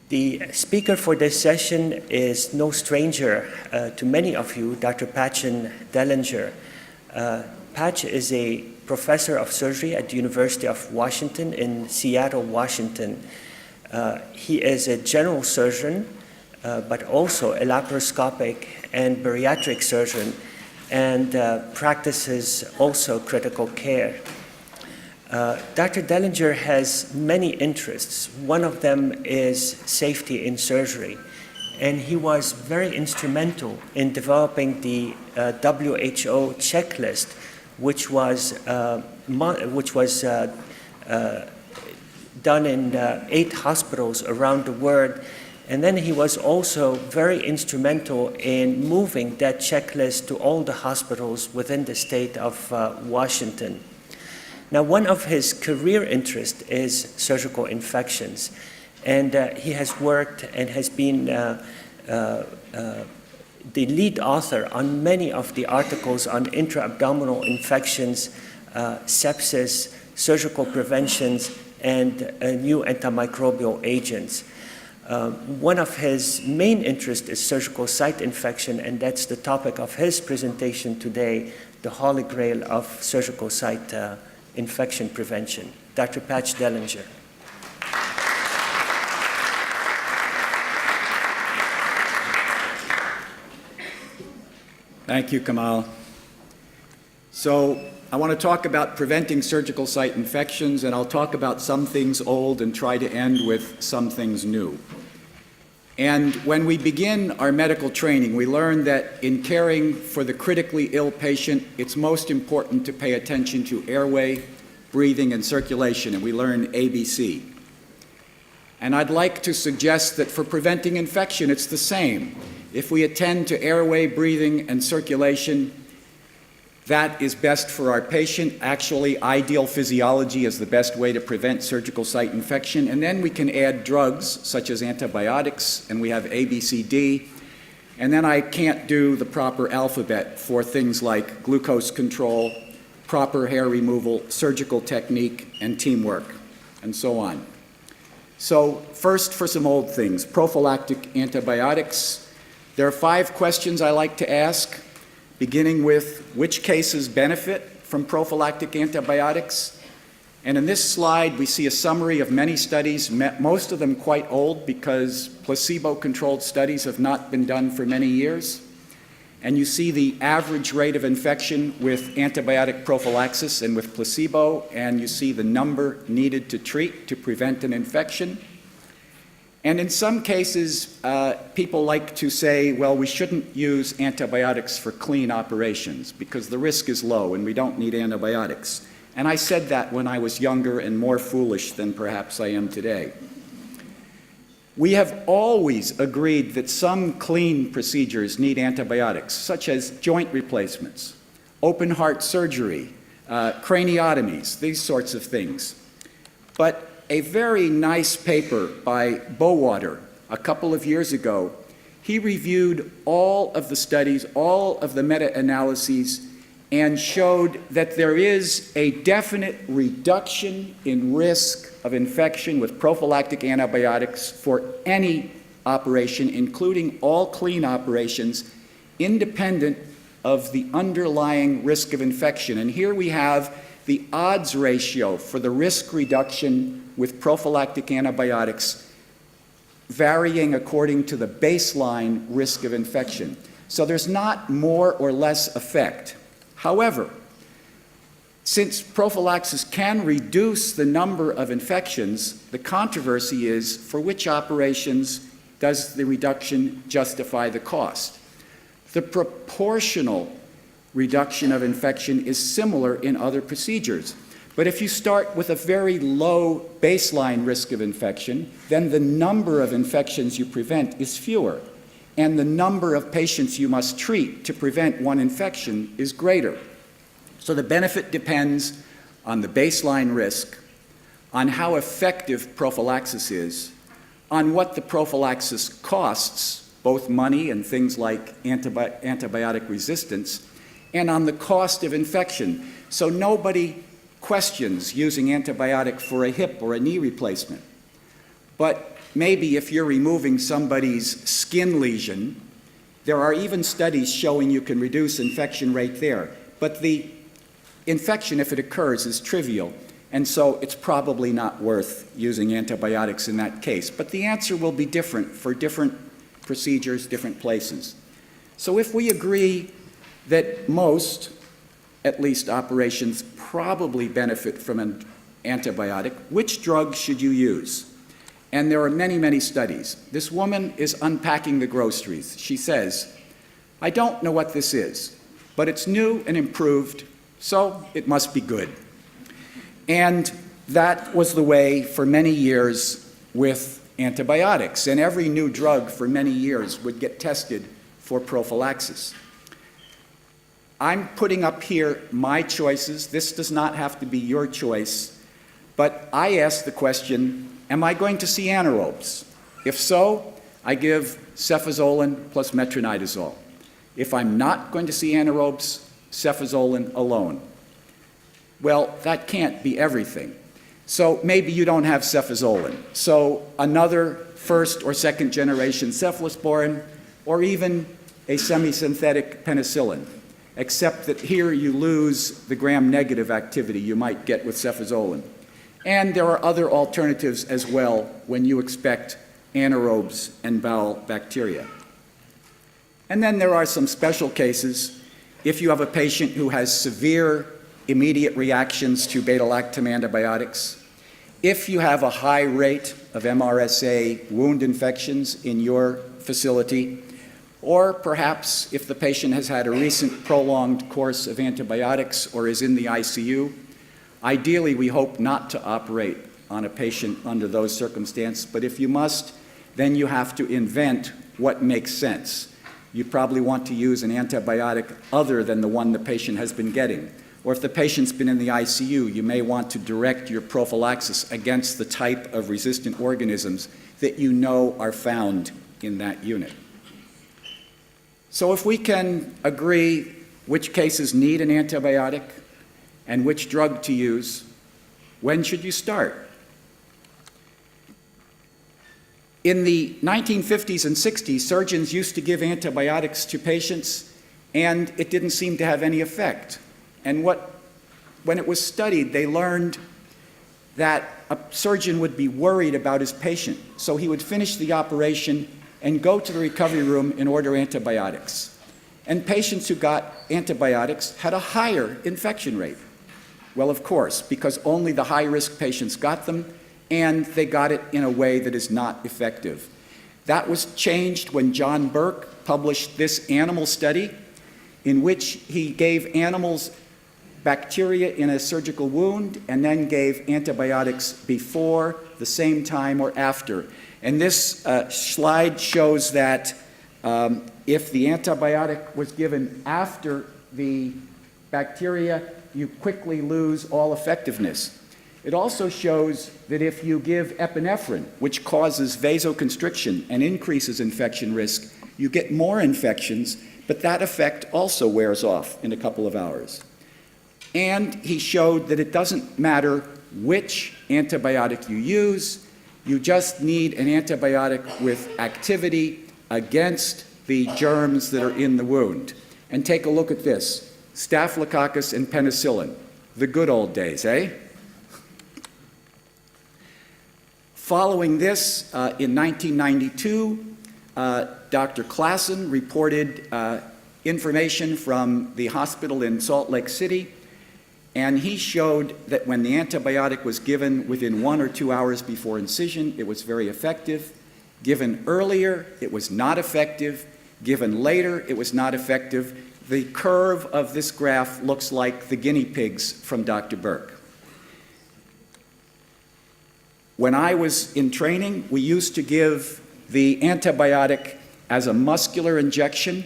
The speaker for this session is no stranger to many of you, Dr. Patchen Dellinger. Patch is a professor of surgery at the University of Washington in Seattle, Washington. He is a general surgeon, but also a laparoscopic and bariatric surgeon, and practices also critical care. Dr. Dellinger has many interests. One of them is safety in surgery, and he was very instrumental in developing the WHO checklist, which was done in 8 hospitals around the world. And then he was also very instrumental in moving that checklist to all the hospitals within the state of Washington. Now, one of his career interests is surgical infections, and he has worked and has been the lead author on many of the articles on intra-abdominal infections, sepsis, surgical preventions, and new antimicrobial agents. One of his main interests is surgical site infection, and that's the topic of his presentation today, the Holy Grail of surgical site infection prevention. Dr. Patch Dellinger. Thank you, Kamal. So I want to talk about preventing surgical site infections, and I'll talk about some things old and try to end with some things new. And when we begin our medical training, we learn that in caring for the critically ill patient, it's most important to pay attention to airway, breathing, and circulation, and we learn ABC. And I'd like to suggest that for preventing infection, it's the same. If we attend to airway, breathing, and circulation, that is best for our patient. Actually, ideal physiology is the best way to prevent surgical site infection. And then we can add drugs, such as antibiotics, and we have ABCD. And then I can't do the proper alphabet for things like glucose control, proper hair removal, surgical technique, and teamwork, and so on. So first, for some old things, prophylactic antibiotics. There are 5 questions I like to ask, beginning with which cases benefit from prophylactic antibiotics. And in this slide, we see a summary of many studies, most of them quite old because placebo-controlled studies have not been done for many years. And you see the average rate of infection with antibiotic prophylaxis and with placebo, and you see the number needed to treat to prevent an infection. And in some cases, people like to say, well, we shouldn't use antibiotics for clean operations because the risk is low and we don't need antibiotics. And I said that when I was younger and more foolish than perhaps I am today. We have always agreed that some clean procedures need antibiotics, such as joint replacements, open heart surgery, craniotomies, these sorts of things. But a very nice paper by Bowater a couple of years ago, he reviewed all of the studies, all of the meta-analyses, and showed that there is a definite reduction in risk of infection with prophylactic antibiotics for any operation, including all clean operations, independent of the underlying risk of infection. And here we have the odds ratio for the risk reduction with prophylactic antibiotics varying according to the baseline risk of infection. So there's not more or less effect. However, since prophylaxis can reduce the number of infections, the controversy is for which operations does the reduction justify the cost? The proportional reduction of infection is similar in other procedures. But if you start with a very low baseline risk of infection, then the number of infections you prevent is fewer, and the number of patients you must treat to prevent one infection is greater. So the benefit depends on the baseline risk, on how effective prophylaxis is, on what the prophylaxis costs, both money and things like antibiotic resistance, and on the cost of infection. So nobody questions using antibiotic for a hip or a knee replacement. But maybe if you're removing somebody's skin lesion, there are even studies showing you can reduce infection rate there. But the infection, if it occurs, is trivial, and so it's probably not worth using antibiotics in that case. But the answer will be different for different procedures, different places. So if we agree that most, at least operations, probably benefit from an antibiotic, which drug should you use? And there are many, many studies. This woman is unpacking the groceries. She says, "I don't know what this is, but it's new and improved, so it must be good." And that was the way for many years with antibiotics. And every new drug for many years would get tested for prophylaxis. I'm putting up here my choices. This does not have to be your choice. But I ask the question, am I going to see anaerobes? If so, I give cefazolin plus metronidazole. If I'm not going to see anaerobes, cefazolin alone. Well, that can't be everything. So maybe you don't have cefazolin. So another first or second generation cephalosporin, or even a semi-synthetic penicillin, except that here you lose the gram-negative activity you might get with cefazolin. And there are other alternatives as well when you expect anaerobes and bowel bacteria. And then there are some special cases. If you have a patient who has severe immediate reactions to beta-lactam antibiotics, if you have a high rate of MRSA wound infections in your facility, or perhaps if the patient has had a recent prolonged course of antibiotics or is in the ICU, ideally we hope not to operate on a patient under those circumstances, but if you must, then you have to invent what makes sense. You probably want to use an antibiotic other than the one the patient has been getting. Or if the patient's been in the ICU, you may want to direct your prophylaxis against the type of resistant organisms that you know are found in that unit. So if we can agree which cases need an antibiotic and which drug to use, when should you start? In the 1950s and 60s, surgeons used to give antibiotics to patients, and it didn't seem to have any effect. And when it was studied, they learned that a surgeon would be worried about his patient, so he would finish the operation and go to the recovery room and order antibiotics. And patients who got antibiotics had a higher infection rate. Well, of course, because only the high-risk patients got them, and they got it in a way that is not effective. That was changed when John Burke published this animal study in which he gave animals bacteria in a surgical wound and then gave antibiotics before, the same time, or after. And this slide shows that if the antibiotic was given after the bacteria, you quickly lose all effectiveness. It also shows that if you give epinephrine, which causes vasoconstriction and increases infection risk, you get more infections, but that effect also wears off in a couple of hours. And he showed that it doesn't matter which antibiotic you use, you just need an antibiotic with activity against the germs that are in the wound. And take a look at this, Staphylococcus and penicillin, the good old days, eh? Following this, in 1992, Dr. Klassen reported information from the hospital in Salt Lake City, and he showed that when the antibiotic was given within 1 or 2 hours before incision, it was very effective. Given earlier, it was not effective. Given later, it was not effective. The curve of this graph looks like the guinea pigs from Dr. Burke. When I was in training, we used to give the antibiotic as a muscular injection,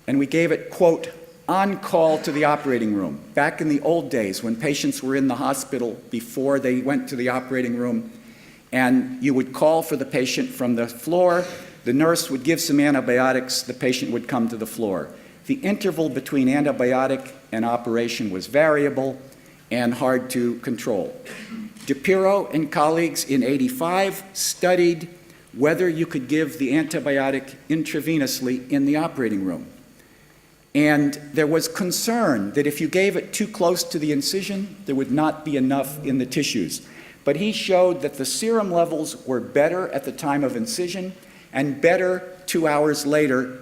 and we gave it, quote, on call to the operating room. Back in the old days when patients were in the hospital before they went to the operating room, and you would call for the patient from the floor, the nurse would give some antibiotics, the patient would come to the floor. The interval between antibiotic and operation was variable and hard to control. DePiro and colleagues in '85 studied whether you could give the antibiotic intravenously in the operating room. And there was concern that if you gave it too close to the incision, there would not be enough in the tissues. But he showed that the serum levels were better at the time of incision and better 2 hours later,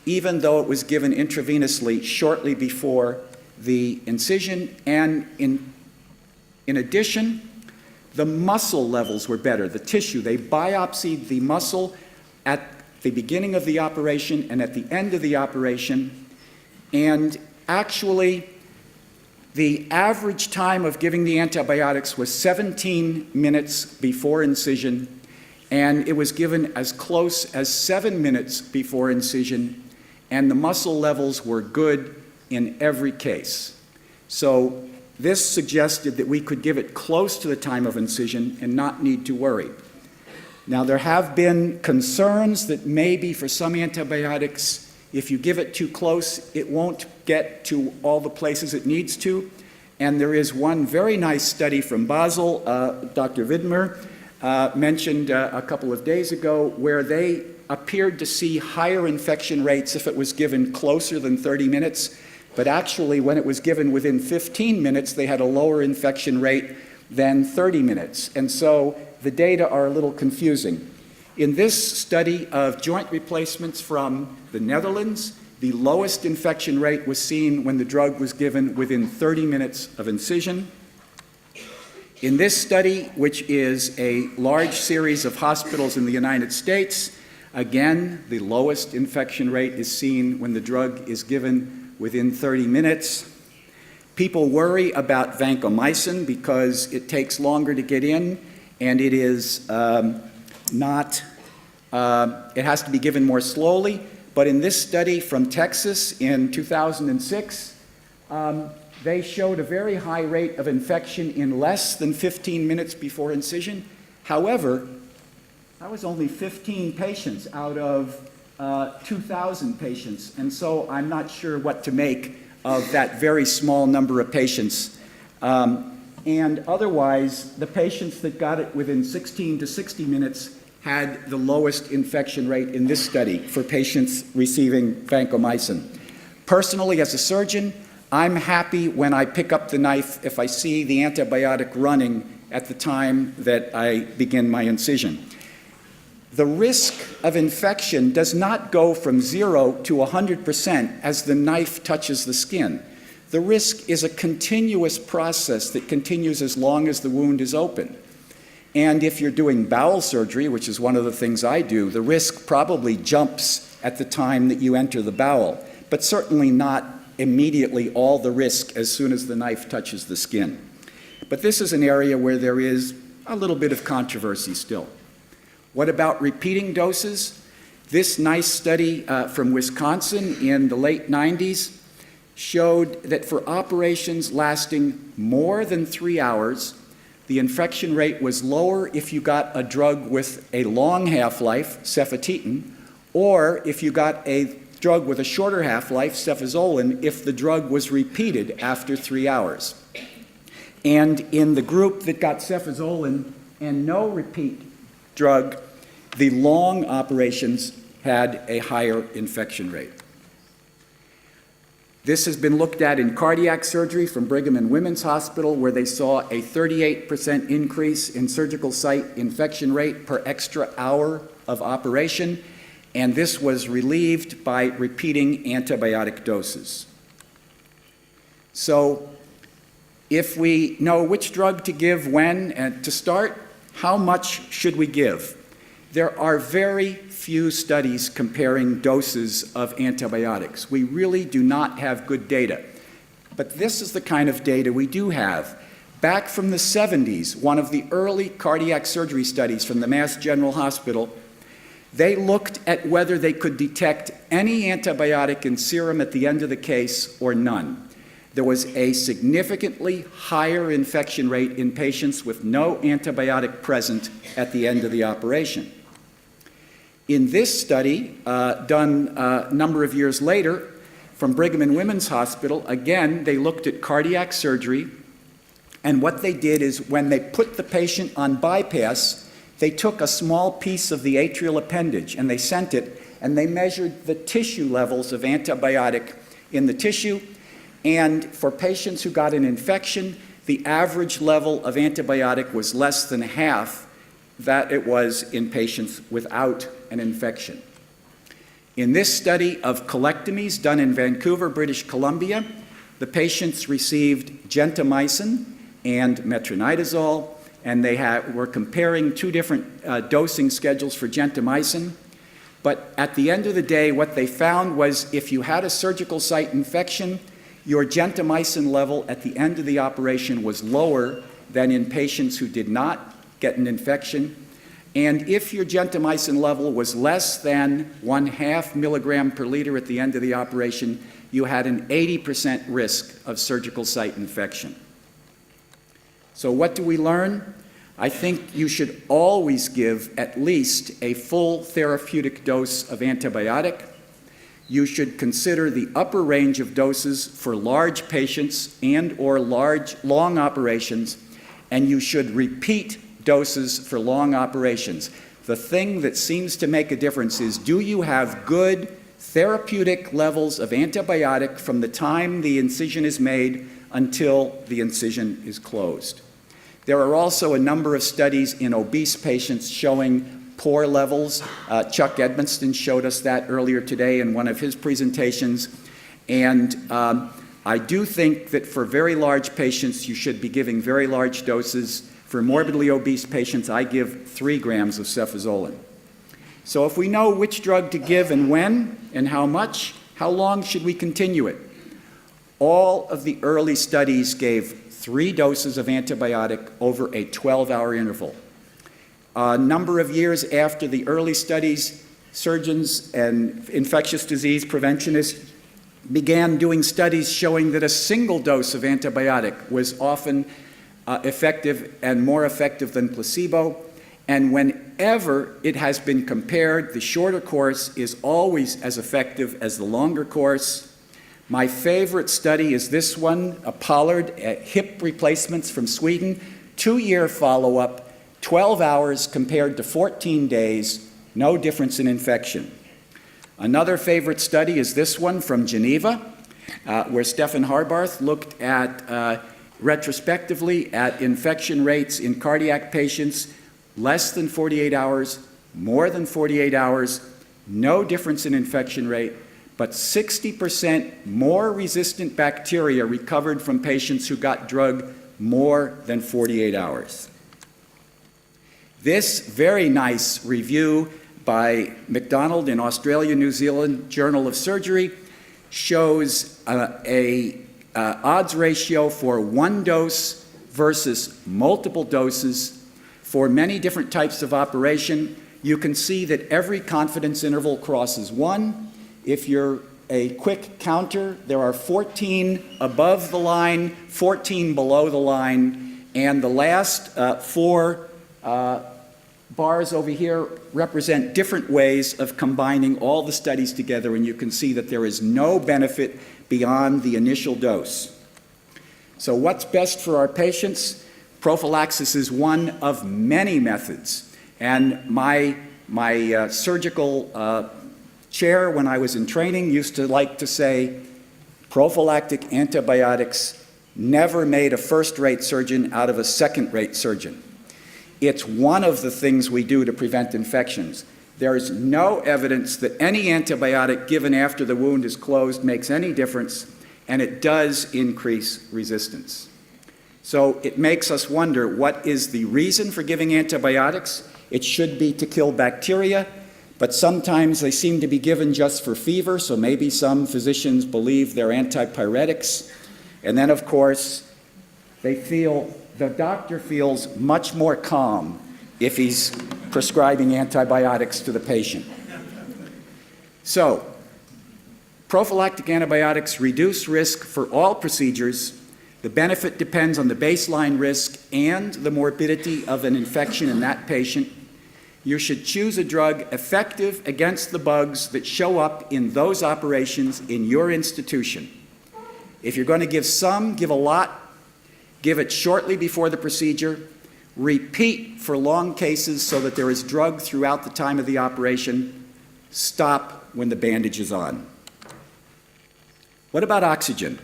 even though it was given intravenously shortly before the incision. And in addition, the muscle levels were better, the tissue. They biopsied the muscle at the beginning of the operation and at the end of the operation. And actually, the average time of giving the antibiotics was 17 minutes before incision, and it was given as close as 7 minutes before incision, and the muscle levels were good in every case. So this suggested that we could give it close to the time of incision and not need to worry. Now, there have been concerns that maybe for some antibiotics, if you give it too close, it won't get to all the places it needs to. And there is one very nice study from Basel, Dr. Widmer mentioned a couple of days ago, where they appeared to see higher infection rates if it was given closer than 30 minutes. But actually, when it was given within 15 minutes, they had a lower infection rate than 30 minutes. And so the data are a little confusing. In this study of joint replacements from the Netherlands, the lowest infection rate was seen when the drug was given within 30 minutes of incision. In this study, which is a large series of hospitals in the United States, again, the lowest infection rate is seen when the drug is given within 30 minutes. People worry about vancomycin because it takes longer to get in, and it is it has to be given more slowly. But in this study from Texas in 2006, they showed a very high rate of infection in less than 15 minutes before incision. However, that was only 15 patients out of 2,000 patients, and so I'm not sure what to make of that very small number of patients. And otherwise, the patients that got it within 16 to 60 minutes had the lowest infection rate in this study for patients receiving vancomycin. Personally, as a surgeon, I'm happy when I pick up the knife if I see the antibiotic running at the time that I begin my incision. The risk of infection does not go from 0 to 100% as the knife touches the skin. The risk is a continuous process that continues as long as the wound is open. And if you're doing bowel surgery, which is one of the things I do, the risk probably jumps at the time that you enter the bowel, but certainly not immediately all the risk as soon as the knife touches the skin. But this is an area where there is a little bit of controversy still. What about repeating doses? This nice study from Wisconsin in the late 90s showed that for operations lasting more than 3 hours, the infection rate was lower if you got a drug with a long half-life, cefotetin, or if you got a drug with a shorter half-life, cefazolin, if the drug was repeated after 3 hours. And in the group that got cefazolin and no repeat drug, the long operations had a higher infection rate. This has been looked at in cardiac surgery from Brigham and Women's Hospital, where they saw a 38% increase in surgical site infection rate per extra hour of operation, and this was relieved by repeating antibiotic doses. So, if we know which drug to give when and to start, how much should we give? There are very few studies comparing doses of antibiotics. We really do not have good data. But this is the kind of data we do have. Back from the 70s, one of the early cardiac surgery studies from the Mass General Hospital, they looked at whether they could detect any antibiotic in serum at the end of the case or none. There was a significantly higher infection rate in patients with no antibiotic present at the end of the operation. In this study, done a number of years later, from Brigham and Women's Hospital, again, they looked at cardiac surgery, and what they did is when they put the patient on bypass, they took a small piece of the atrial appendage and they sent it, and they measured the tissue levels of antibiotic in the tissue. And for patients who got an infection, the average level of antibiotic was less than half that it was in patients without an infection. In this study of colectomies done in Vancouver, British Columbia, the patients received gentamicin and metronidazole, and they were comparing two different dosing schedules for gentamicin. But at the end of the day, what they found was if you had a surgical site infection, your gentamicin level at the end of the operation was lower than in patients who did not get an infection. And if your gentamicin level was less than 1/2 milligram per liter at the end of the operation, you had an 80% risk of surgical site infection. So what do we learn? I think you should always give at least a full therapeutic dose of antibiotic. You should consider the upper range of doses for large patients and or long operations, and you should repeat doses for long operations. The thing that seems to make a difference is, do you have good therapeutic levels of antibiotic from the time the incision is made until the incision is closed? There are also a number of studies in obese patients showing poor levels. Chuck Edmonston showed us that earlier today in one of his presentations. And I do think that for very large patients, you should be giving very large doses. For morbidly obese patients, I give 3 grams of cefazolin. So if we know which drug to give and when and how much, how long should we continue it? All of the early studies gave 3 doses of antibiotic over a 12-hour interval. A number of years after the early studies, surgeons and infectious disease preventionists began doing studies showing that a single dose of antibiotic was often effective and more effective than placebo. And whenever it has been compared, the shorter course is always as effective as the longer course. My favorite study is this one, a Pollard hip replacements from Sweden, 2-year follow-up, 12 hours compared to 14 days, no difference in infection. Another favorite study is this one from Geneva, where Stefan Harbarth looked at retrospectively at infection rates in cardiac patients, less than 48 hours, more than 48 hours, no difference in infection rate, but 60% more resistant bacteria recovered from patients who got drug more than 48 hours. This very nice review by McDonald in Australia, New Zealand Journal of Surgery shows a odds ratio for 1 dose versus multiple doses for many different types of operation. You can see that every confidence interval crosses 1. If you're a quick counter, there are 14 above the line, 14 below the line, and the last 4 bars over here represent different ways of combining all the studies together, and you can see that there is no benefit beyond the initial dose. So what's best for our patients? Prophylaxis is one of many methods, and my surgical chair when I was in training used to like to say, prophylactic antibiotics never made a first-rate surgeon out of a second-rate surgeon. It's one of the things we do to prevent infections. There is no evidence that any antibiotic given after the wound is closed makes any difference, and it does increase resistance. So it makes us wonder, what is the reason for giving antibiotics? It should be to kill bacteria, but sometimes they seem to be given just for fever, so maybe some physicians believe they're antipyretics. And then, of course, the doctor feels much more calm if he's prescribing antibiotics to the patient. So, prophylactic antibiotics reduce risk for all procedures. The benefit depends on the baseline risk and the morbidity of an infection in that patient. You should choose a drug effective against the bugs that show up in those operations in your institution. If you're going to give some, give a lot. Give it shortly before the procedure. repeat for long cases so that there is drug throughout the time of the operation, stop when the bandage is on. What about oxygen?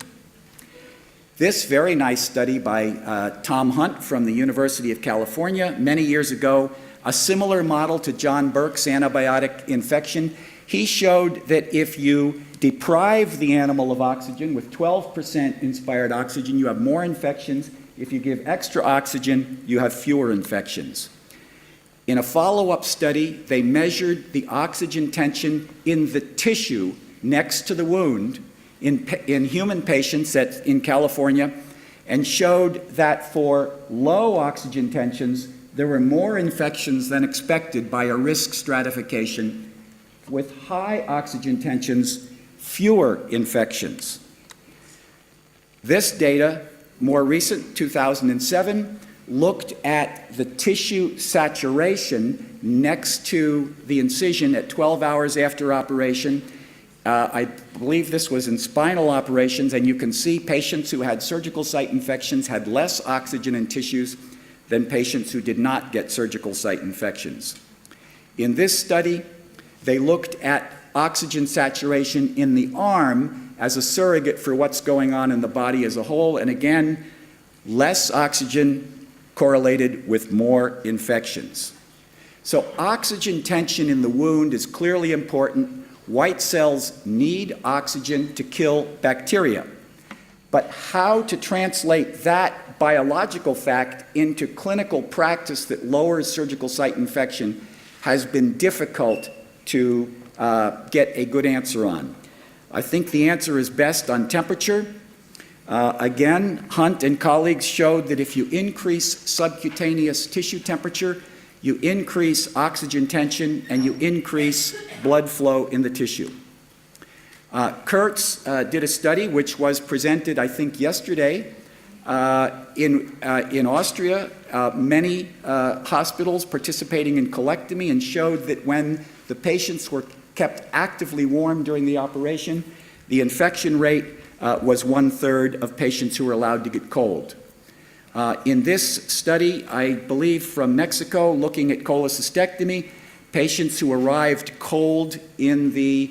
This very nice study by Tom Hunt from the University of California many years ago, a similar model to John Burke's antibiotic infection. He showed that if you deprive the animal of oxygen with 12% inspired oxygen, you have more infections. If you give extra oxygen, you have fewer infections. In a follow-up study, they measured the oxygen tension in the tissue next to the wound in human patients in California, and showed that for low oxygen tensions, there were more infections than expected by a risk stratification. With high oxygen tensions, fewer infections. This data, more recent, 2007, looked at the tissue saturation next to the incision at 12 hours after operation. I believe this was in spinal operations, and you can see patients who had surgical site infections had less oxygen in tissues than patients who did not get surgical site infections. In this study, they looked at oxygen saturation in the arm as a surrogate for what's going on in the body as a whole, and again, less oxygen correlated with more infections. So oxygen tension in the wound is clearly important. White cells need oxygen to kill bacteria. But how to translate that biological fact into clinical practice that lowers surgical site infection has been difficult to get a good answer on. I think the answer is best on temperature. Again, Hunt and colleagues showed that if you increase subcutaneous tissue temperature, you increase oxygen tension and you increase blood flow in the tissue. Kurtz did a study which was presented, I think, yesterday in Austria. Many hospitals participating in colectomy, and showed that when the patients were kept actively warm during the operation, the infection rate was 1/3 of patients who were allowed to get cold. In this study, I believe from Mexico, looking at cholecystectomy, patients who arrived cold in the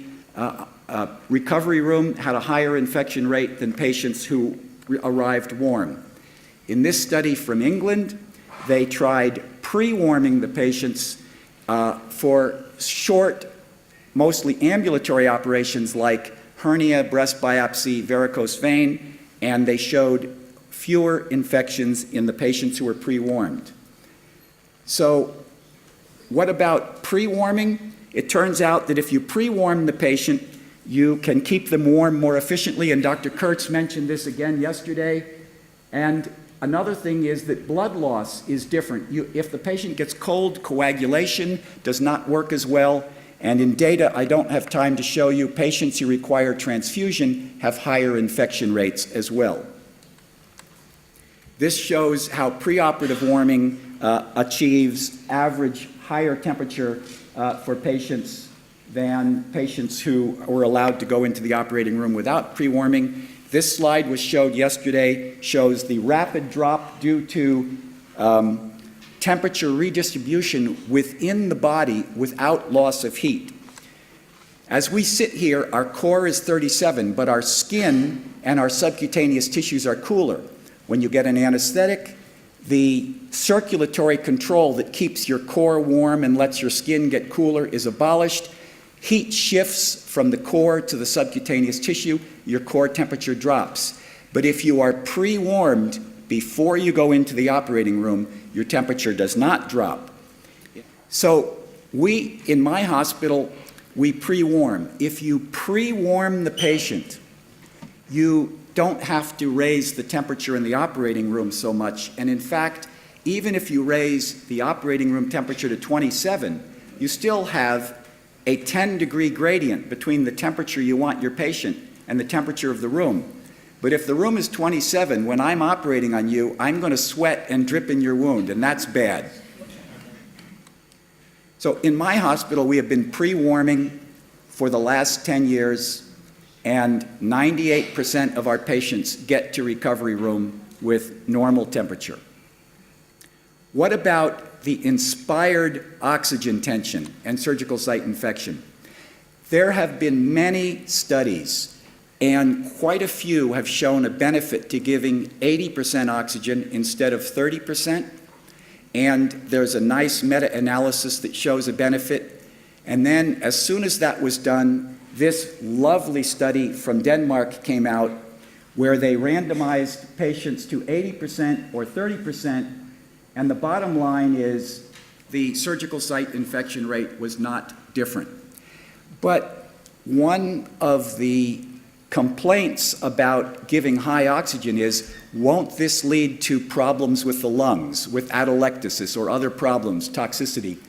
recovery room had a higher infection rate than patients who arrived warm. In this study from England, they tried pre-warming the patients for short, mostly ambulatory operations like hernia, breast biopsy, varicose vein, and they showed fewer infections in the patients who were pre-warmed. So what about pre-warming? It turns out that if you pre-warm the patient, you can keep them warm more efficiently, and Dr. Kurtz mentioned this again yesterday. And another thing is that blood loss is different. If the patient gets cold, coagulation does not work as well, and in data I don't have time to show you, patients who require transfusion have higher infection rates as well. This shows how preoperative warming achieves average higher temperature for patients than patients who were allowed to go into the operating room without pre-warming. This slide was showed yesterday, shows the rapid drop due to temperature redistribution within the body without loss of heat. As we sit here, our core is 37, but our skin and our subcutaneous tissues are cooler. When you get an anesthetic, the circulatory control that keeps your core warm and lets your skin get cooler is abolished. Heat shifts from the core to the subcutaneous tissue, your core temperature drops. But if you are pre-warmed before you go into the operating room, your temperature does not drop. So in my hospital, we pre-warm. If you pre-warm the patient, you don't have to raise the temperature in the operating room so much. And in fact, even if you raise the operating room temperature to 27, you still have a 10-degree gradient between the temperature you want your patient and the temperature of the room. But if the room is 27, when I'm operating on you, I'm going to sweat and drip in your wound, and that's bad. So in my hospital, we have been pre-warming for the last 10 years, and 98% of our patients get to recovery room with normal temperature. What about the inspired oxygen tension and surgical site infection? There have been many studies, and quite a few have shown a benefit to giving 80% oxygen instead of 30%. And there's a nice meta-analysis that shows a benefit. And then as soon as that was done, this lovely study from Denmark came out where they randomized patients to 80% or 30%, and the bottom line is the surgical site infection rate was not different. But one of the complaints about giving high oxygen is, won't this lead to problems with the lungs, with atelectasis or other problems, toxicity?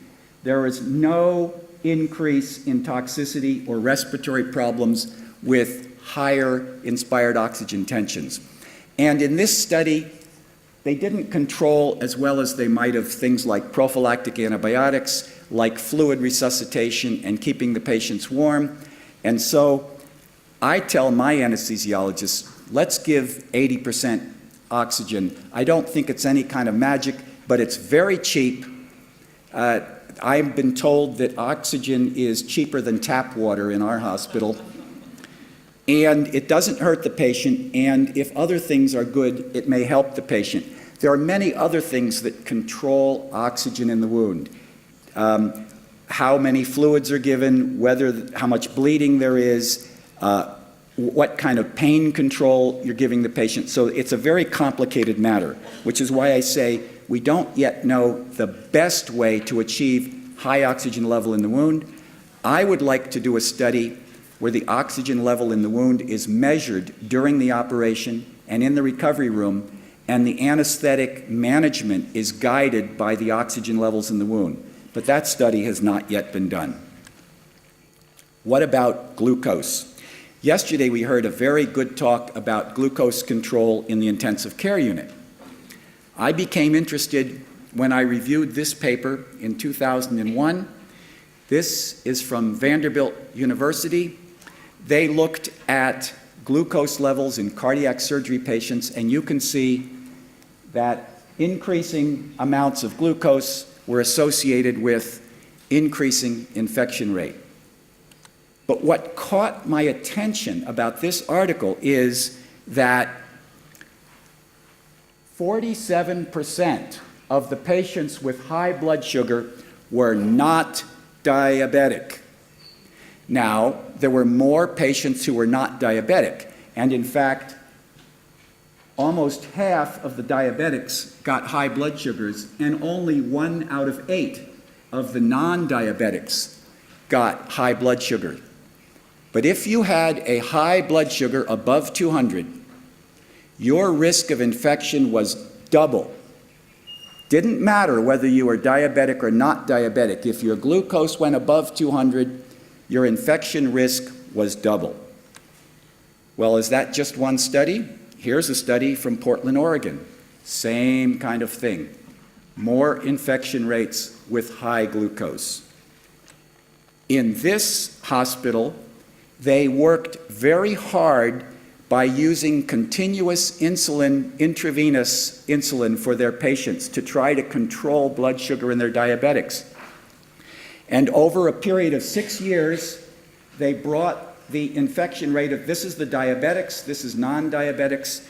There is no increase in toxicity or respiratory problems with higher inspired oxygen tensions. And in this study, they didn't control as well as they might have things like prophylactic antibiotics, like fluid resuscitation and keeping the patients warm. And so I tell my anesthesiologists, let's give 80% oxygen. I don't think it's any kind of magic, but it's very cheap. I've been told that oxygen is cheaper than tap water in our hospital. And it doesn't hurt the patient, and if other things are good, it may help the patient. There are many other things that control oxygen in the wound. How many fluids are given, how much bleeding there is, what kind of pain control you're giving the patient. So it's a very complicated matter, which is why I say we don't yet know the best way to achieve high oxygen level in the wound. I would like to do a study where the oxygen level in the wound is measured during the operation and in the recovery room, and the anesthetic management is guided by the oxygen levels in the wound. But that study has not yet been done. What about glucose? Yesterday we heard a very good talk about glucose control in the intensive care unit. I became interested when I reviewed this paper in 2001. This is from Vanderbilt University. They looked at glucose levels in cardiac surgery patients, and you can see that increasing amounts of glucose were associated with increasing infection rate. But what caught my attention about this article is that 47% of the patients with high blood sugar were not diabetic. Now, there were more patients who were not diabetic, and in fact, almost half of the diabetics got high blood sugars, and only 1 out of 8 of the non-diabetics got high blood sugar. But if you had a high blood sugar above 200, your risk of infection was double. Didn't matter whether you were diabetic or not diabetic. If your glucose went above 200, your infection risk was double. Well, is that just one study? Here's a study from Portland, Oregon. Same kind of thing. More infection rates with high glucose. In this hospital, they worked very hard by using continuous insulin, intravenous insulin for their patients to try to control blood sugar in their diabetics. And over a period of 6 years, they brought the infection rate of, this is the diabetics, this is non-diabetics,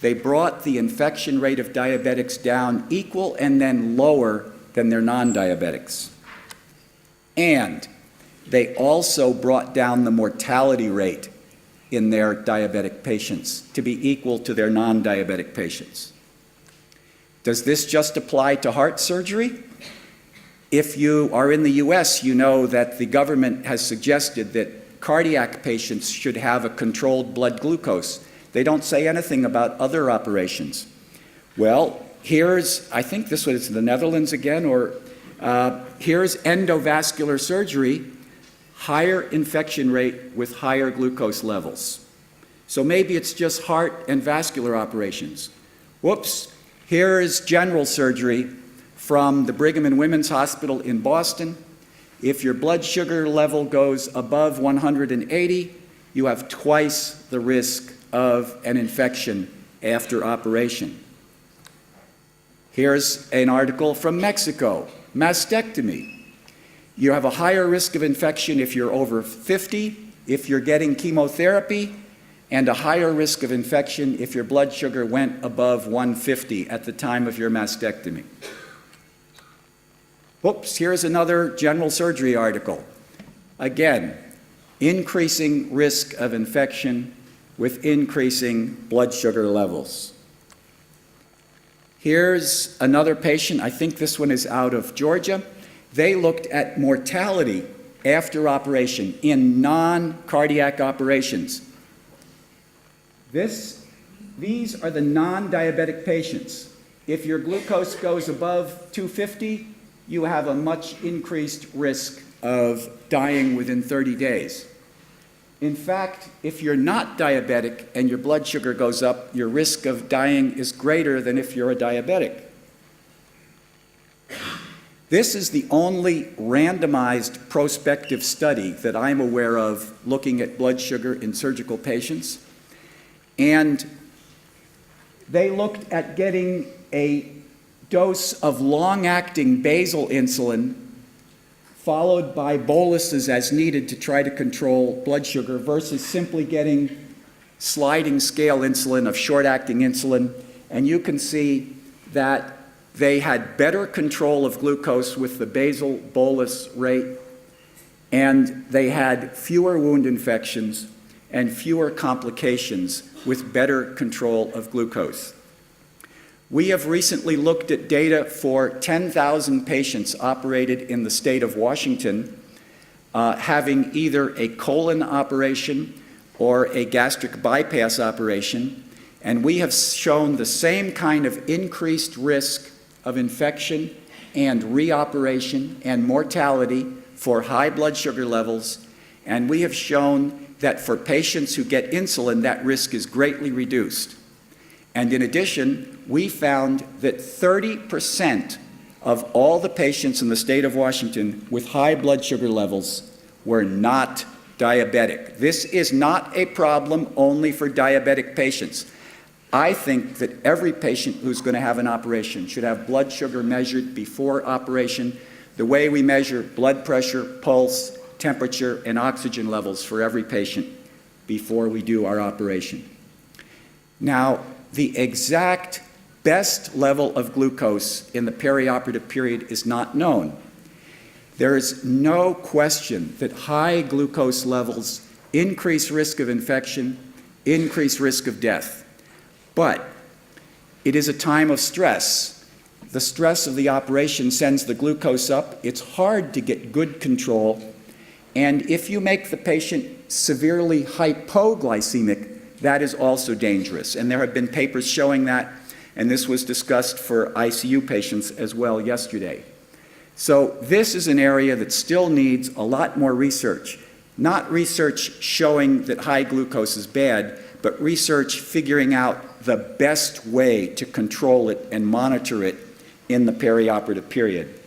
they brought the infection rate of diabetics down equal and then lower than their non-diabetics. And they also brought down the mortality rate in their diabetic patients to be equal to their non-diabetic patients. Does this just apply to heart surgery? If you are in the US, you know that the government has suggested that cardiac patients should have a controlled blood glucose. They don't say anything about other operations. Well, here's, I think this was the Netherlands again, or here's endovascular surgery, higher infection rate with higher glucose levels. So maybe it's just heart and vascular operations. Whoops, here is general surgery from the Brigham and Women's Hospital in Boston. If your blood sugar level goes above 180, you have twice the risk of an infection after operation. Here's an article from Mexico, mastectomy. You have a higher risk of infection if you're over 50, if you're getting chemotherapy, and a higher risk of infection if your blood sugar went above 150 at the time of your mastectomy. Whoops, here's another general surgery article. Again, increasing risk of infection with increasing blood sugar levels. Here's another patient, I think this one is out of Georgia. They looked at mortality after operation in non-cardiac operations. These are the non-diabetic patients. If your glucose goes above 250, you have a much increased risk of dying within 30 days. In fact, if you're not diabetic and your blood sugar goes up, your risk of dying is greater than if you're a diabetic. This is the only randomized prospective study that I'm aware of looking at blood sugar in surgical patients. And they looked at getting a dose of long-acting basal insulin followed by boluses as needed to try to control blood sugar versus simply getting sliding scale insulin of short-acting insulin. And you can see that they had better control of glucose with the basal bolus rate, and they had fewer wound infections and fewer complications with better control of glucose. We have recently looked at data for 10,000 patients operated in the state of Washington, having either a colon operation or a gastric bypass operation, and we have shown the same kind of increased risk of infection and reoperation and mortality for high blood sugar levels, and we have shown that for patients who get insulin, that risk is greatly reduced. And in addition, we found that 30% of all the patients in the state of Washington with high blood sugar levels were not diabetic. This is not a problem only for diabetic patients. I think that every patient who's going to have an operation should have blood sugar measured before operation, the way we measure blood pressure, pulse, temperature, and oxygen levels for every patient before we do our operation. Now, the exact best level of glucose in the perioperative period is not known. There is no question that high glucose levels increase risk of infection, increase risk of death. But it is a time of stress. The stress of the operation sends the glucose up. It's hard to get good control. And if you make the patient severely hypoglycemic, that is also dangerous. And there have been papers showing that, and this was discussed for ICU patients as well yesterday. So this is an area that still needs a lot more research. Not research showing that high glucose is bad, but research figuring out the best way to control it and monitor it in the perioperative period.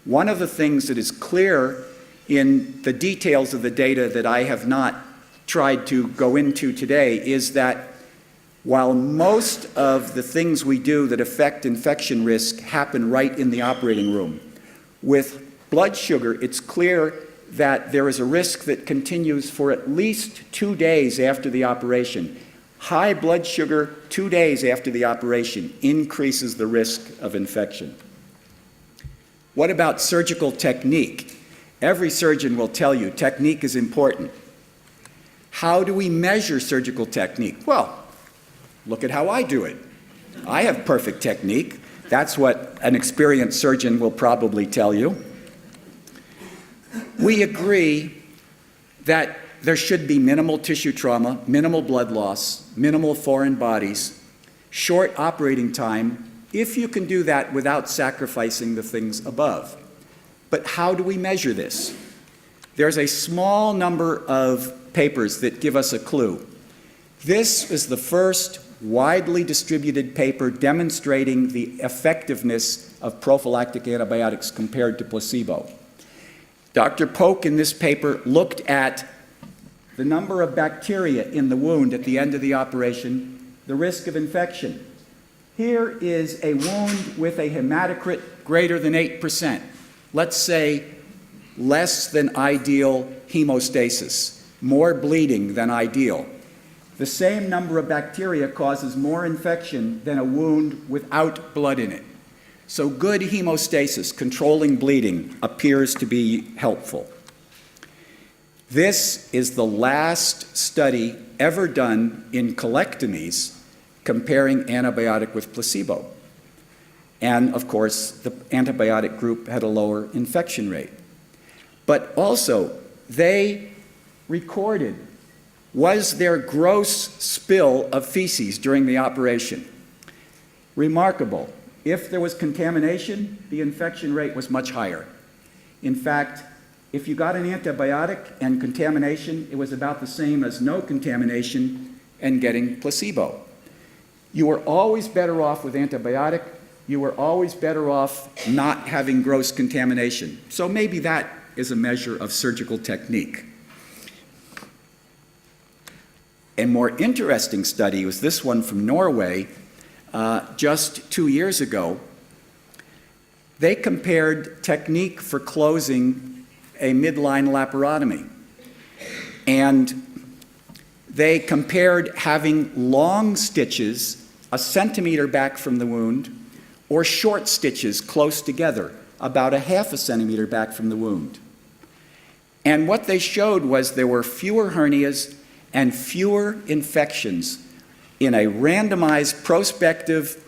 One of the things that is clear in the details of the data that I have not tried to go into today is that while most of the things we do that affect infection risk happen right in the operating room, with blood sugar, it's clear that there is a risk that continues for at least 2 days after the operation. High blood sugar 2 days after the operation increases the risk of infection. What about surgical technique? Every surgeon will tell you technique is important. How do we measure surgical technique? Well, look at how I do it. I have perfect technique. That's what an experienced surgeon will probably tell you. We agree that there should be minimal tissue trauma, minimal blood loss, minimal foreign bodies, short operating time, if you can do that without sacrificing the things above. But how do we measure this? There's a small number of papers that give us a clue. This is the first widely distributed paper demonstrating the effectiveness of prophylactic antibiotics compared to placebo. Dr. Polk in this paper looked at the number of bacteria in the wound at the end of the operation, the risk of infection. Here is a wound with a hematocrit greater than 8%. Let's say less than ideal hemostasis, more bleeding than ideal. The same number of bacteria causes more infection than a wound without blood in it. So good hemostasis, controlling bleeding, appears to be helpful. This is the last study ever done in colectomies comparing antibiotic with placebo. And of course, the antibiotic group had a lower infection rate. But also, they recorded, was there gross spill of feces during the operation? Remarkable. If there was contamination, the infection rate was much higher. In fact, if you got an antibiotic and contamination, it was about the same as no contamination and getting placebo. You were always better off with antibiotic. You were always better off not having gross contamination. So maybe that is a measure of surgical technique. A more interesting study was this one from Norway just 2 years ago. They compared technique for closing a midline laparotomy. And they compared having long stitches a centimeter back from the wound or short stitches close together, about a half a centimeter back from the wound. And what they showed was there were fewer hernias and fewer infections in a randomized prospective,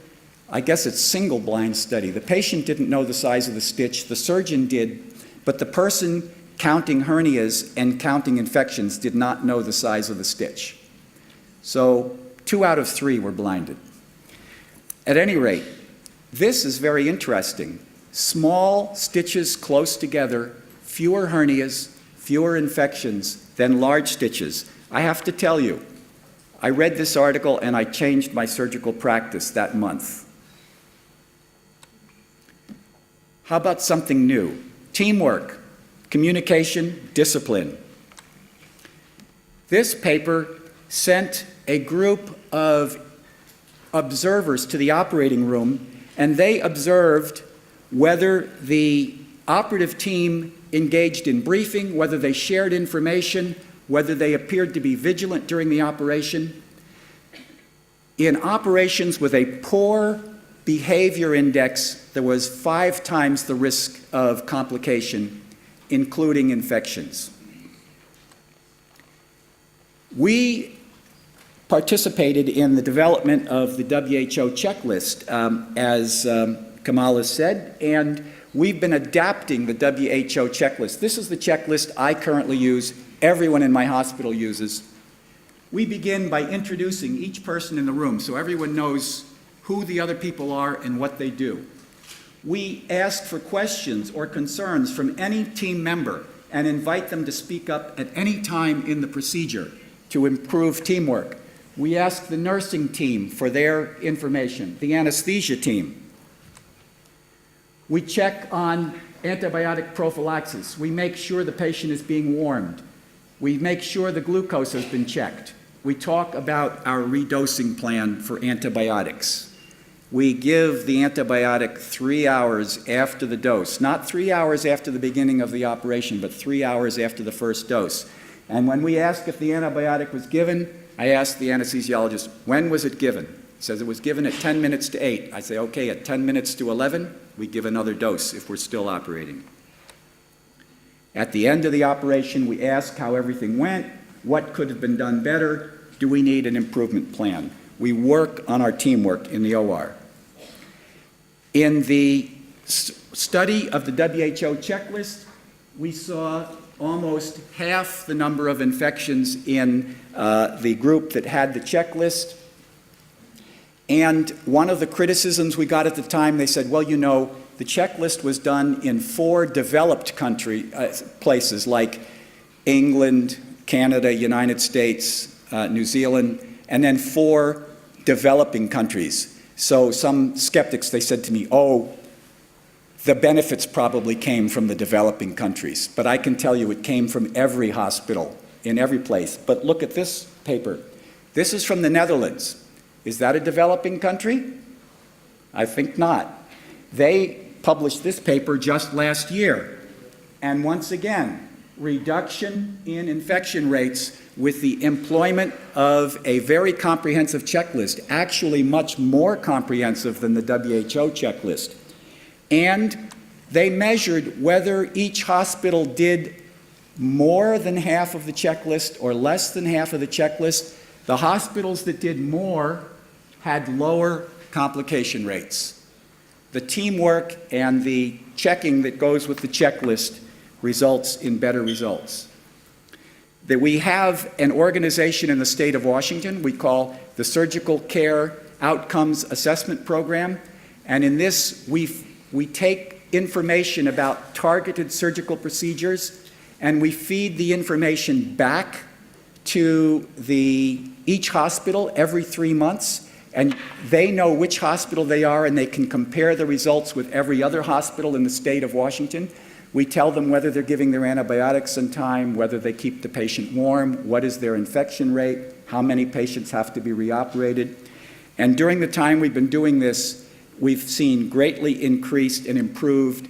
I guess it's single-blind study. The patient didn't know the size of the stitch, the surgeon did, but the person counting hernias and counting infections did not know the size of the stitch. So 2 out of 3 were blinded. At any rate, this is very interesting. Small stitches close together, fewer hernias, fewer infections than large stitches. I have to tell you, I read this article and I changed my surgical practice that month. How about something new? Teamwork, communication, discipline. This paper sent a group of observers to the operating room, and they observed whether the operative team engaged in briefing, whether they shared information, whether they appeared to be vigilant during the operation. In operations with a poor behavior index, there was 5 times the risk of complication, including infections. We participated in the development of the WHO checklist, as Kamala said, and we've been adapting the WHO checklist. This is the checklist I currently use, everyone in my hospital uses. We begin by introducing each person in the room so everyone knows who the other people are and what they do. We ask for questions or concerns from any team member and invite them to speak up at any time in the procedure to improve teamwork. We ask the nursing team for their information, the anesthesia team. We check on antibiotic prophylaxis. We make sure the patient is being warmed. We make sure the glucose has been checked. We talk about our redosing plan for antibiotics. We give the antibiotic 3 hours after the dose, not 3 hours after the beginning of the operation, but 3 hours after the first dose. And when we ask if the antibiotic was given, I ask the anesthesiologist, when was it given? He says it was given at 10 minutes to 8. I say, okay, at 10 minutes to 11, we give another dose if we're still operating. At the end of the operation, we ask how everything went, what could have been done better, do we need an improvement plan? We work on our teamwork in the OR. In the study of the WHO checklist, we saw almost half the number of infections in the group that had the checklist. And one of the criticisms we got at the time, they said, well, you know, the checklist was done in 4 developed places like England, Canada, United States, New Zealand, and then 4 developing countries. So some skeptics, they said to me, oh, the benefits probably came from the developing countries. But I can tell you it came from every hospital, in every place. But look at this paper. This is from the Netherlands. Is that a developing country? I think not. They published this paper just last year. And once again, reduction in infection rates with the employment of a very comprehensive checklist, actually much more comprehensive than the WHO checklist. And they measured whether each hospital did more than half of the checklist or less than half of the checklist. The hospitals that did more had lower complication rates. The teamwork and the checking that goes with the checklist results in better results. That we have an organization in the state of Washington we call the Surgical Care Outcomes Assessment Program, and in this we take information about targeted surgical procedures and we feed the information back to each hospital every 3 months, and they know which hospital they are and they can compare the results with every other hospital in the state of Washington. We tell them whether they're giving their antibiotics in time, whether they keep the patient warm, what is their infection rate, how many patients have to be reoperated. And during the time we've been doing this, we've seen greatly increased and improved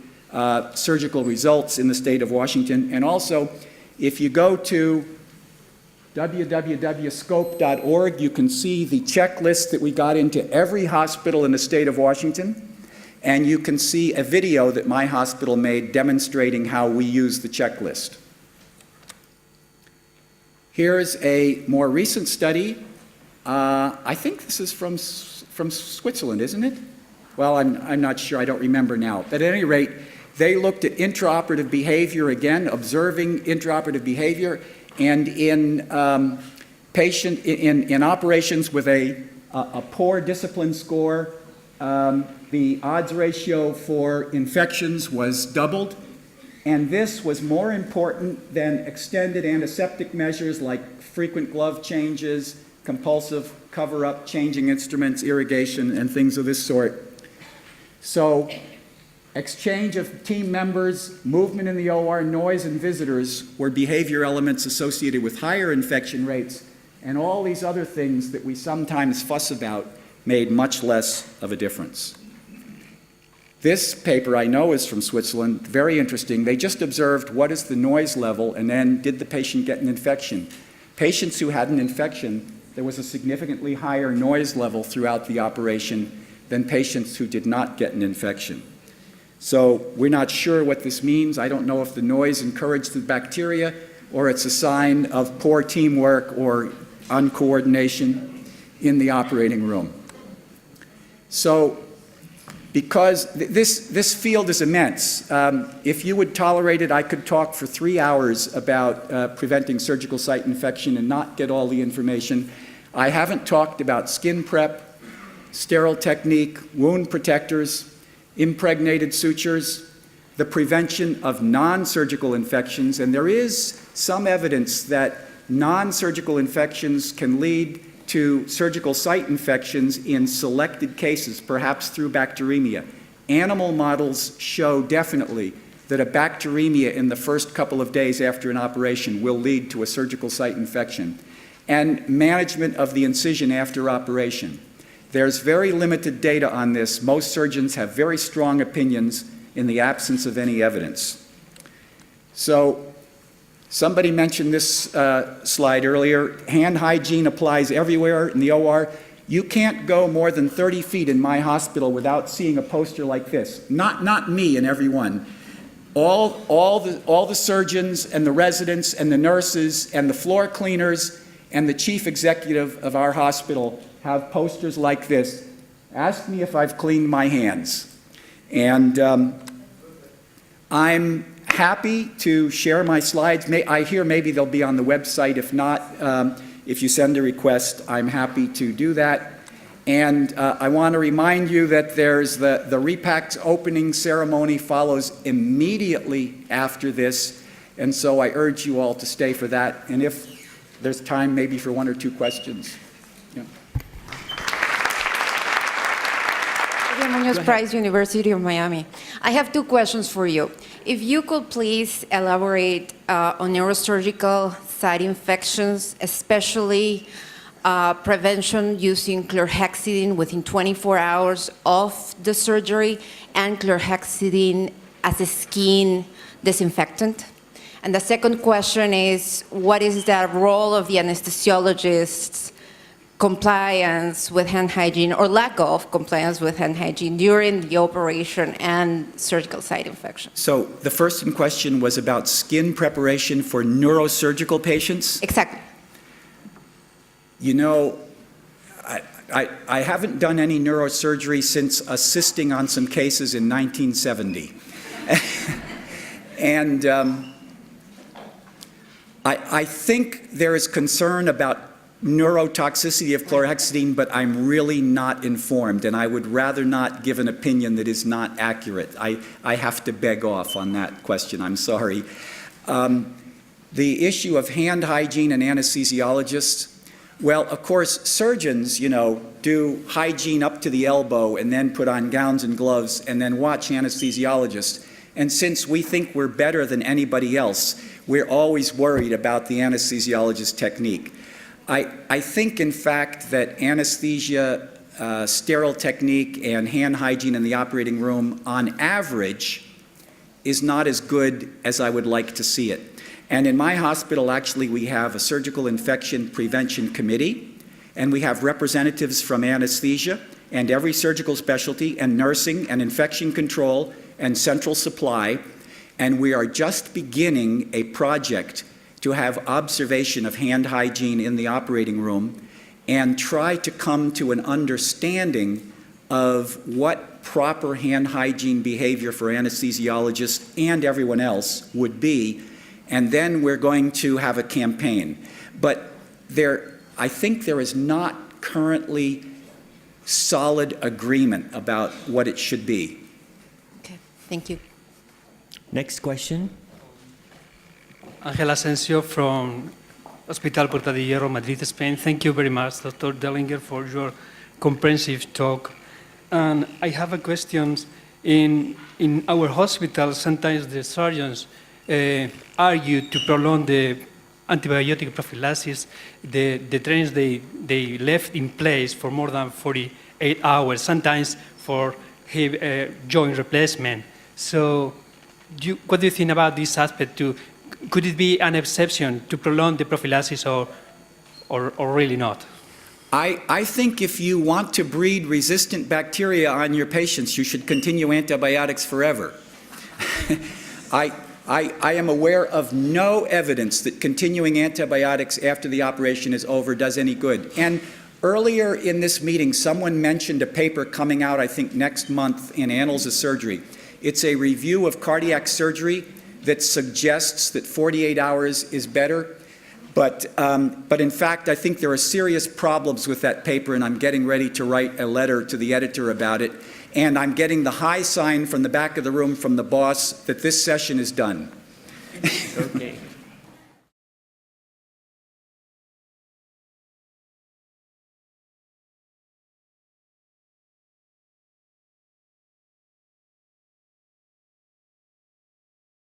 surgical results in the state of Washington. And also, if you go to www.scope.org, you can see the checklist that we got into every hospital in the state of Washington. And you can see a video that my hospital made demonstrating how we use the checklist. Here's a more recent study. I think this is from Switzerland, isn't it? Well, I'm not sure. I don't remember now. But at any rate, they looked at intraoperative behavior again, observing intraoperative behavior, and in operations with a poor discipline score, the odds ratio for infections was doubled, and this was more important than extended antiseptic measures like frequent glove changes, compulsive cover-up, changing instruments, irrigation, and things of this sort. So, exchange of team members, movement in the OR, noise, and visitors were behavior elements associated with higher infection rates, and all these other things that we sometimes fuss about made much less of a difference. This paper I know is from Switzerland, very interesting. They just observed what is the noise level and then did the patient get an infection. Patients who had an infection, there was a significantly higher noise level throughout the operation than patients who did not get an infection. So we're not sure what this means. I don't know if the noise encouraged the bacteria or it's a sign of poor teamwork or uncoordination in the operating room. So because this field is immense, if you would tolerate it, I could talk for 3 hours about preventing surgical site infection and not get all the information. I haven't talked about skin prep, sterile technique, wound protectors, impregnated sutures, the prevention of non-surgical infections, and there is some evidence that non-surgical infections can lead to surgical site infections in selected cases, perhaps through bacteremia. Animal models show definitely that a bacteremia in the first couple of days after an operation will lead to a surgical site infection. And management of the incision after operation. There's very limited data on this. Most surgeons have very strong opinions in the absence of any evidence. So, somebody mentioned this slide earlier. Hand hygiene applies everywhere in the OR. You can't go more than 30 feet in my hospital without seeing a poster like this. Not me and everyone. All the surgeons and the residents and the nurses and the floor cleaners and the chief executive of our hospital have posters like this. Ask me if I've cleaned my hands. And I'm happy to share my slides. I hear maybe they'll be on the website. If not, if you send a request, I'm happy to do that. And I want to remind you that there's the repack's opening ceremony follows immediately after this. And so I urge you all to stay for that. And if there's time, maybe for 1 or 2 questions. Yeah. Munoz Price, University of Miami. I have 2 questions for you. If you could please elaborate on neurosurgical site infections, especially prevention using chlorhexidine within 24 hours of the surgery and chlorhexidine as a skin disinfectant? And the second question is, what is the role of the anesthesiologist's compliance with hand hygiene or lack of compliance with hand hygiene during the operation and surgical site infections? So the first in question was about skin preparation for neurosurgical patients. Exactly. You know, I haven't done any neurosurgery since assisting on some cases in 1970. And I think there is concern about neurotoxicity of chlorhexidine, but I'm really not informed, and I would rather not give an opinion that is not accurate. I have to beg off on that question. I'm sorry. The issue of hand hygiene and anesthesiologists, well, of course, surgeons, you know, do hygiene up to the elbow and then put on gowns and gloves and then watch anesthesiologists. And since we think we're better than anybody else, we're always worried about the anesthesiologist technique. I think, in fact, that anesthesia, sterile technique, and hand hygiene in the operating room, on average, is not as good as I would like to see it. And in my hospital, actually, we have a surgical infection prevention committee, and we have representatives from anesthesia and every surgical specialty and nursing and infection control and central supply, and we are just beginning a project to have observation of hand hygiene in the operating room and try to come to an understanding of what proper hand hygiene behavior for anesthesiologists and everyone else would be, and then we're going to have a campaign. But I think there is not currently solid agreement about what it should be. Okay, thank you. Next question. Ángel Asensio from Hospital Puerta de Hierro, Madrid, Spain. Thank you very much, Dr. Dellinger, for your comprehensive talk. And I have a question. In our hospital, sometimes the surgeons argue to prolong the antibiotic prophylaxis, the trains they left in place for more than 48 hours, sometimes for joint replacement. So what do you think about this aspect? Could it be an exception to prolong the prophylaxis or really not? I think if you want to breed resistant bacteria on your patients, you should continue antibiotics forever. I am aware of no evidence that continuing antibiotics after the operation is over does any good. And earlier in this meeting, someone mentioned a paper coming out, I think, next month in Annals of Surgery. It's a review of cardiac surgery that suggests that 48 hours is better. But in fact, I think there are serious problems with that paper, and I'm getting ready to write a letter to the editor about it. And I'm getting the high sign from the back of the room from the boss that this session is done. Okay.